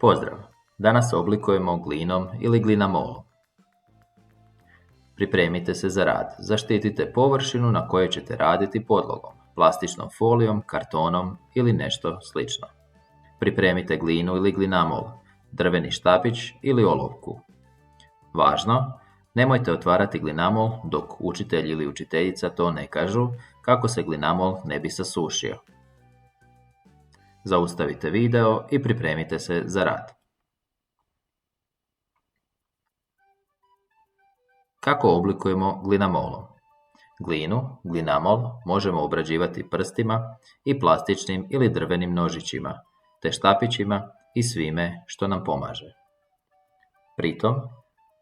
Pozdrav! Danas oblikujemo glinom ili glinamolom. Pripremite se za rad. Zaštitite površinu na kojoj ćete raditi podlogom, plastičnom folijom, kartonom ili nešto slično. Pripremite glinu ili glinamol, drveni štapić ili olovku. Važno, nemojte otvarati glinamol dok učitelj ili učiteljica to ne kažu kako se glinamol ne bi sasušio. Zaustavite video i pripremite se za rad. Kako oblikujemo glinamolom? Glinu, glinamol, možemo obrađivati prstima i plastičnim ili drvenim nožićima, te štapićima i svime što nam pomaže. Pritom,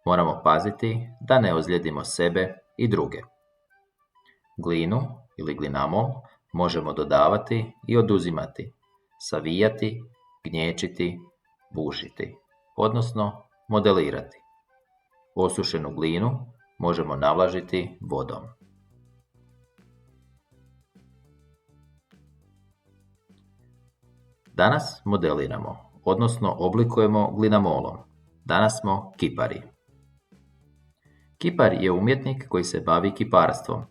moramo paziti da ne ozlijedimo sebe i druge. Glinu ili glinamol možemo dodavati i oduzimati, savijati, gnječiti, bušiti, odnosno modelirati. Osušenu glinu možemo navlažiti vodom. Danas modeliramo, odnosno oblikujemo glinamolom. Danas smo kipari. Kipar je umjetnik koji se bavi kiparstvom.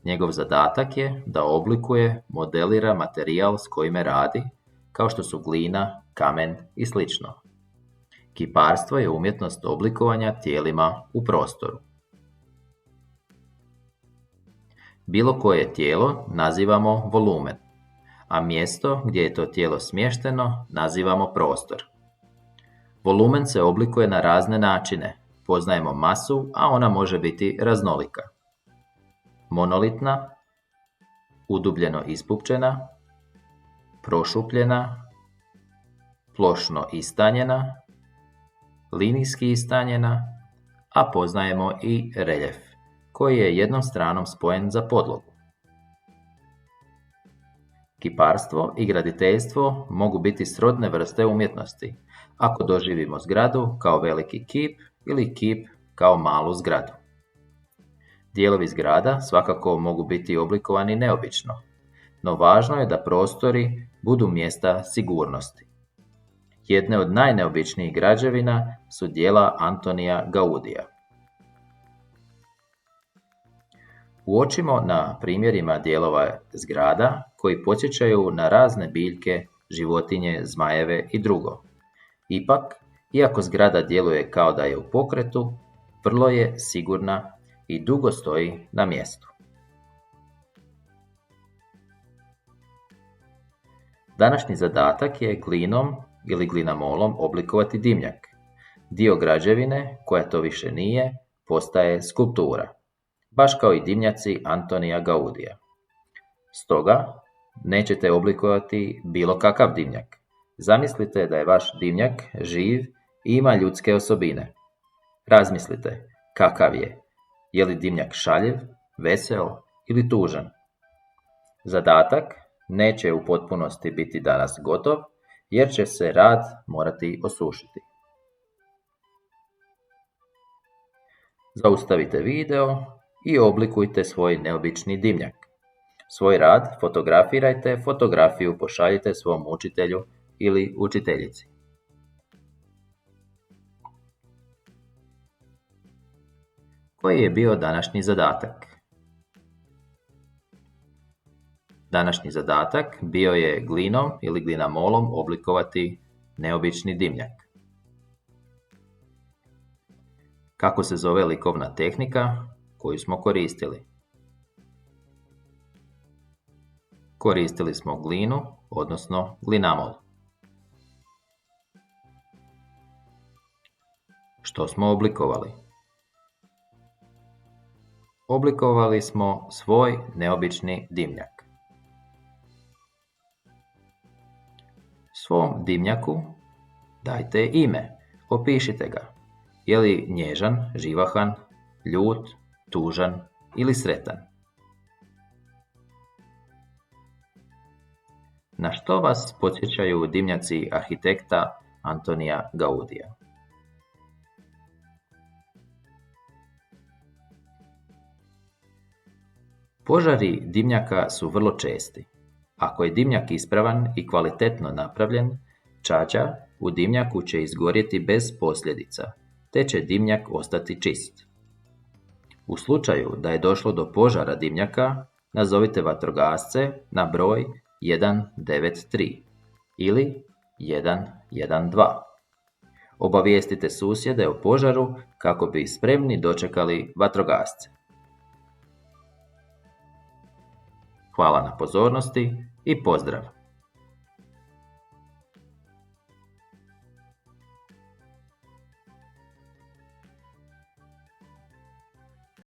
Njegov zadatak je da oblikuje, modelira materijal s kojime radi, kao što su glina, kamen i sl. Kiparstvo je umjetnost oblikovanja tijelima u prostoru. Bilo koje tijelo nazivamo volumen, a mjesto gdje je to tijelo smješteno nazivamo prostor. Volumen se oblikuje na razne načine. Poznajemo masu, a ona može biti raznolika. Monolitna, udubljeno ispupčena, prošupljena, plošno istanjena, linijski istanjena, a poznajemo i reljef, koji je jednom stranom spojen za podlogu. Kiparstvo i graditeljstvo mogu biti srodne vrste umjetnosti, ako doživimo zgradu kao veliki kip ili kip kao malu zgradu. Dijelovi zgrada svakako mogu biti oblikovani neobično, no važno je da prostori budu mjesta sigurnosti. Jedne od najneobičnijih građevina su djela Antonija Gaudija. Uočimo na primjerima dijelova zgrada koji podsjećaju na razne biljke, životinje, zmajeve i drugo. Ipak, iako zgrada djeluje kao da je u pokretu, vrlo je sigurna i dugo stoji na mjestu. Današnji zadatak je glinom ili glinamolom oblikovati dimnjak. Dio građevine, koja to više nije, postaje skulptura, baš kao i dimnjaci Antonija Gaudija. Stoga, nećete oblikovati bilo kakav dimnjak. Zamislite da je vaš dimnjak živ i ima ljudske osobine. Razmislite kakav je li dimnjak šaljiv, vesel ili tužan. Zadatak neće u potpunosti biti danas gotov, jer će se rad morati osušiti. Zaustavite video i oblikujte svoj neobični dimnjak. Svoj rad fotografirajte, fotografiju pošaljite svom učitelju ili učiteljici. Koji je bio današnji zadatak? Današnji zadatak bio je glinom ili glinamolom oblikovati neobični dimnjak. Kako se zove likovna tehnika koju smo koristili? Koristili smo glinu, odnosno glinamol. Što smo oblikovali? Oblikovali smo svoj neobični dimnjak. Svom dimnjaku dajte ime, opišite ga. Je li nježan, živahan, ljut, tužan ili sretan? Na što vas podsjećaju dimnjaci arhitekta Antonija Gaudija? Požari dimnjaka su vrlo česti. Ako je dimnjak ispravan i kvalitetno napravljen, čađa u dimnjaku će izgorjeti bez posljedica, te će dimnjak ostati čist. U slučaju da je došlo do požara dimnjaka, nazovite vatrogasce na broj 193 ili 112. Obavijestite susjede o požaru kako bi spremni dočekali vatrogasce. Hvala na pozornosti i pozdrav!